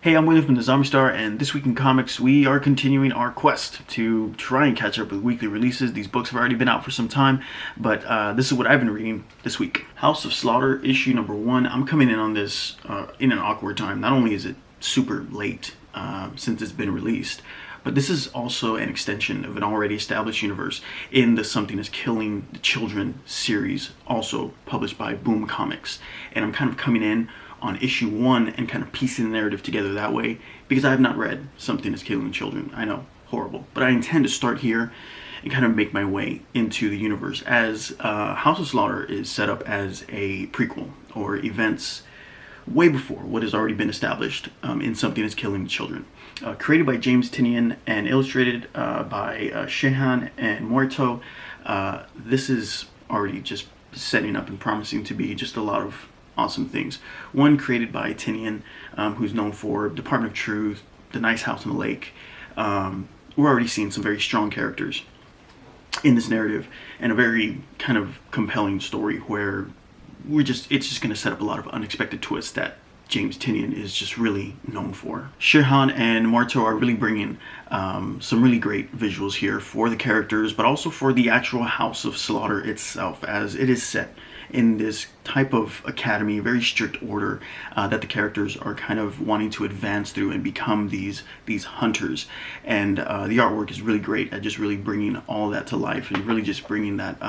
Hey, I'm William from the Zombie Star, and this week in comics, we are continuing our quest to try and catch up with weekly releases. These books have already been out for some time, but this is what I've been reading this week. House of Slaughter, issue number 1. I'm coming in on this in an awkward time. Not only is it super late since it's been released, but this is also an extension of an already established universe in the Something is Killing the Children series, also published by Boom Comics. And I'm kind of coming in on issue 1 and kind of piecing the narrative together that way, because I have not read Something is Killing the Children. I know, horrible. But I intend to start here and kind of make my way into the universe, as House of Slaughter is set up as a prequel, or events way before what has already been established in Something is Killing the Children. Created by James Tynion and illustrated by Shehan and Morito. This is already just setting up and promising to be just a lot of awesome things. One created by Tynion, who's known for Department of Truth, The Nice House on the Lake. We're already seeing some very strong characters in this narrative, and a very kind of compelling story where it's just going to set up a lot of unexpected twists that James Tynion is just really known for. Shehan and Morito are really bringing some really great visuals here for the characters, but also for the actual House of Slaughter itself, as it is set in this type of academy, very strict order that the characters are kind of wanting to advance through and become these hunters. And the artwork is really great at just really bringing all that to life, and really just bringing that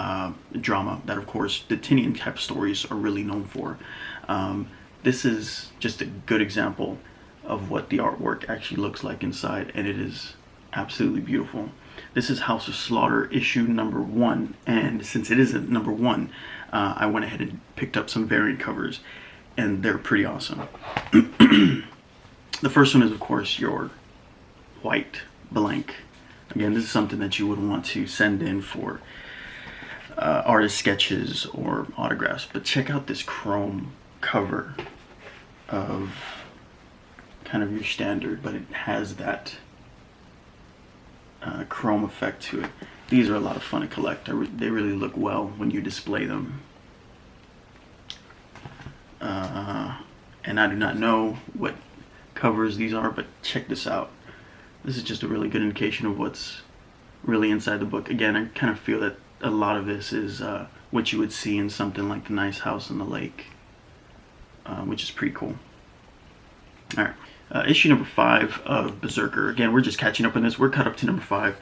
drama that, of course, the Tynion type stories are really known for. This is just a good example of what the artwork actually looks like inside, and it is absolutely beautiful. This is House of Slaughter issue number 1, and since it is at number 1, I went ahead and picked up some variant covers, and they're pretty awesome. The first one is, of course, your white blank. Again, this is something that you would want to send in for artist sketches or autographs, but check out this chrome cover of kind of your standard, but it has that chrome effect to it. These are a lot of fun to collect. They really look well when you display them. And I do not know what covers these are, but check this out. This is just a really good indication of what's really inside the book. Again, I kind of feel that a lot of this is what you would see in something like The Nice House on the Lake, which is pretty cool. All right. Issue number 5 of BRZRKR. Again, we're just catching up on this. We're caught up to number 5.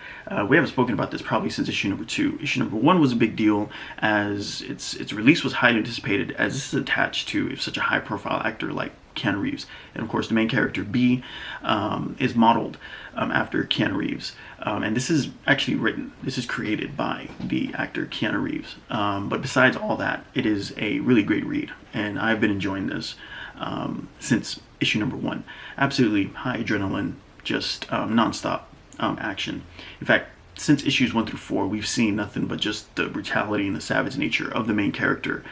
We haven't spoken about this probably since issue number 2. Issue number 1 was a big deal, as its release was highly anticipated, as this is attached to such a high-profile actor like Keanu Reeves. And of course, the main character, B, is modeled after Keanu Reeves. And this is actually this is created by the actor Keanu Reeves. But besides all that, it is a really great read, and I've been enjoying this since issue number 1. Absolutely high adrenaline, just non-stop action. In fact, since issues 1 through 4, we've seen nothing but just the brutality and the savage nature of the main character,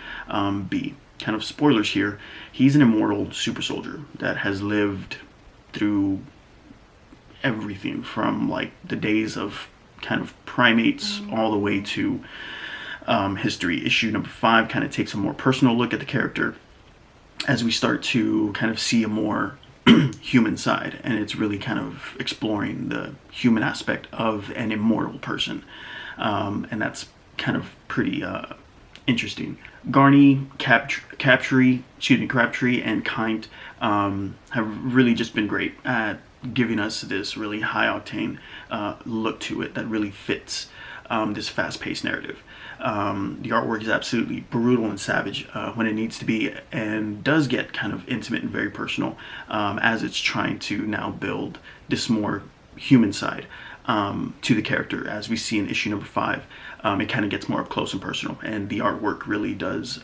B. Kind of spoilers here, he's an immortal super soldier that has lived through everything from like the days of kind of primates all the way to history. Issue number 5 kind of takes a more personal look at the character, as we start to kind of see a more human side, and it's really kind of exploring the human aspect of an immortal person, and that's kind of pretty interesting. Garney, Crabtree, and Kind have really just been great at giving us this really high-octane look to it that really fits this fast-paced narrative. The artwork is absolutely brutal and savage when it needs to be, and does get kind of intimate and very personal as it's trying to now build this more human side to the character. As we see in issue number 5, it kind of gets more up close and personal, and the artwork really does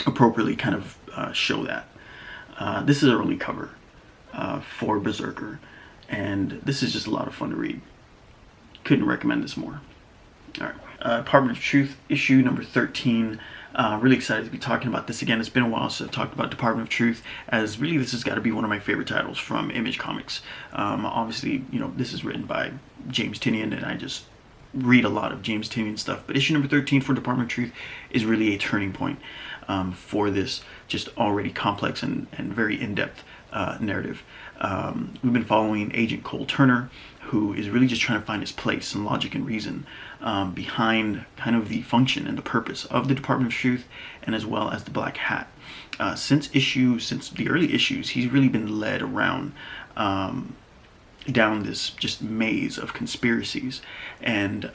appropriately kind of show that. This is an early cover for BRZRKR, and this is just a lot of fun to read. Couldn't recommend this more. All right, Department of Truth, issue number 13. Really excited to be talking about this again. It's been a while since I've talked about Department of Truth, as really this has got to be one of my favorite titles from Image Comics. Obviously, you know, this is written by James Tynion, and I just read a lot of James Tynion stuff. But issue number 13 for Department of Truth is really a turning point for this just already complex and very in-depth narrative. We've been following Agent Cole Turner, who is really just trying to find his place and logic and reason behind kind of the function and the purpose of the Department of Truth, and as well as the Black Hat. Since the early issues, he's really been led around down this just maze of conspiracies and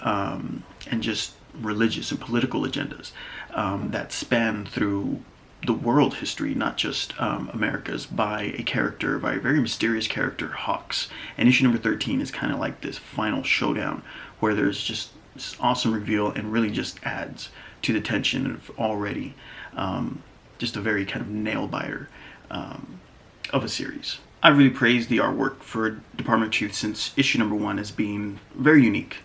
just religious and political agendas that span through the world history, not just America's, by a very mysterious character, Hawks. And issue number 13 is kind of like this final showdown where there's just this awesome reveal and really just adds to the tension of already just a very kind of nail-biter of a series. I really praised the artwork for Department of Truth since issue number 1 as being very unique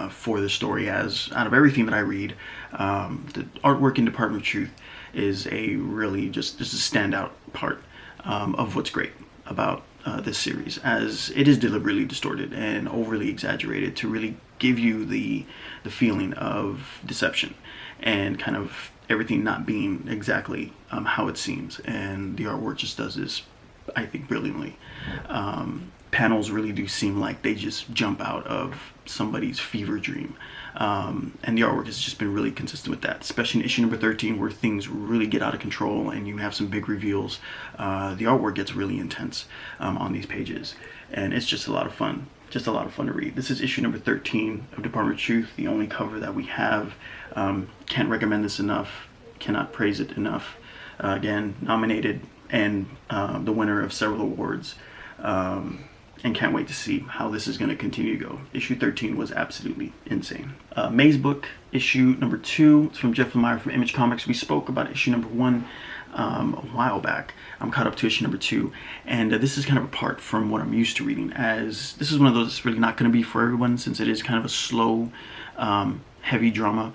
for the story, as out of everything that I read, the artwork in Department of Truth is a really just a standout part of what's great about this series, as it is deliberately distorted and overly exaggerated to really give you the feeling of deception and kind of everything not being exactly how it seems. And the artwork just does this, I think, brilliantly. Panels really do seem like they just jump out of somebody's fever dream. And the artwork has just been really consistent with that, especially in issue number 13 where things really get out of control and you have some big reveals. The artwork gets really intense on these pages, and it's just a lot of fun. Just a lot of fun to read. This is issue number 13 of Department of Truth, the only cover that we have. Can't recommend this enough, cannot praise it enough. Again, nominated and the winner of several awards. And can't wait to see how this is going to continue to go. Issue 13 was absolutely insane. May's book, issue number 2. It's from Jeff Lemire from Image Comics. We spoke about issue number 1 a while back. I'm caught up to issue number 2, and this is kind of apart from what I'm used to reading, as this is one of those that's really not going to be for everyone, since it is kind of a slow, heavy drama.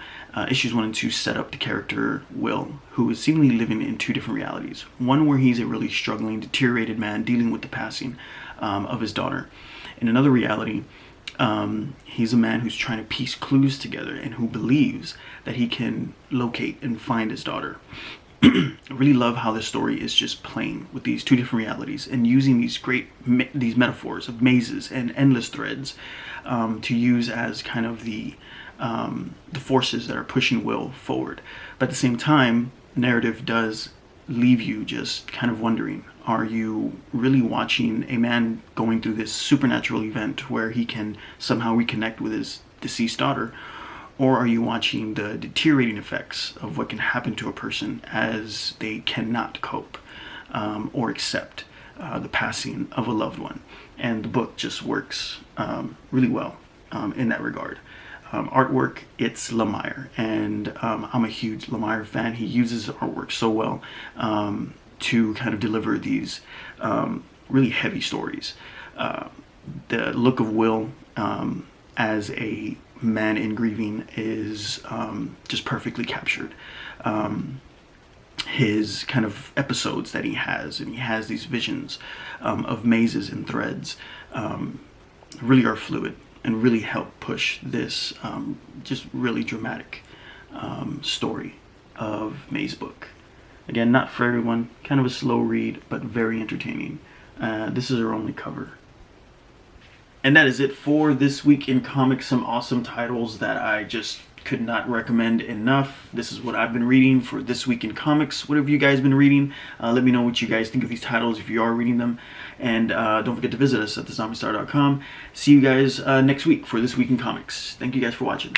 Issues 1 and 2 set up the character Will, who is seemingly living in 2 different realities. One where he's a really struggling, deteriorated man dealing with the passing of his daughter. In another reality, he's a man who's trying to piece clues together and who believes that he can locate and find his daughter. I really love how this story is just playing with these 2 different realities and using these metaphors of mazes and endless threads to use as kind of the forces that are pushing Will forward. But at the same time, the narrative does leave you just kind of wondering, are you really watching a man going through this supernatural event where he can somehow reconnect with his deceased daughter? Or are you watching the deteriorating effects of what can happen to a person as they cannot cope or accept the passing of a loved one? And the book just works really well in that regard. Artwork, it's Lemire, and I'm a huge Lemire fan. He uses artwork so well to kind of deliver these really heavy stories. The look of Will as a man in grieving is just perfectly captured. His kind of episodes that he has, and he has these visions of mazes and threads, really are fluid and really help push this just really dramatic story of May's book. Again, not for everyone, kind of a slow read, but very entertaining. This is our only cover. And that is it for this week in comics. Some awesome titles that I just could not recommend enough. This is what I've been reading for this week in comics. What have you guys been reading? Let me know what you guys think of these titles if you are reading them. And don't forget to visit us at thezombiestar.com. See you guys next week for This Week in Comics. Thank you guys for watching.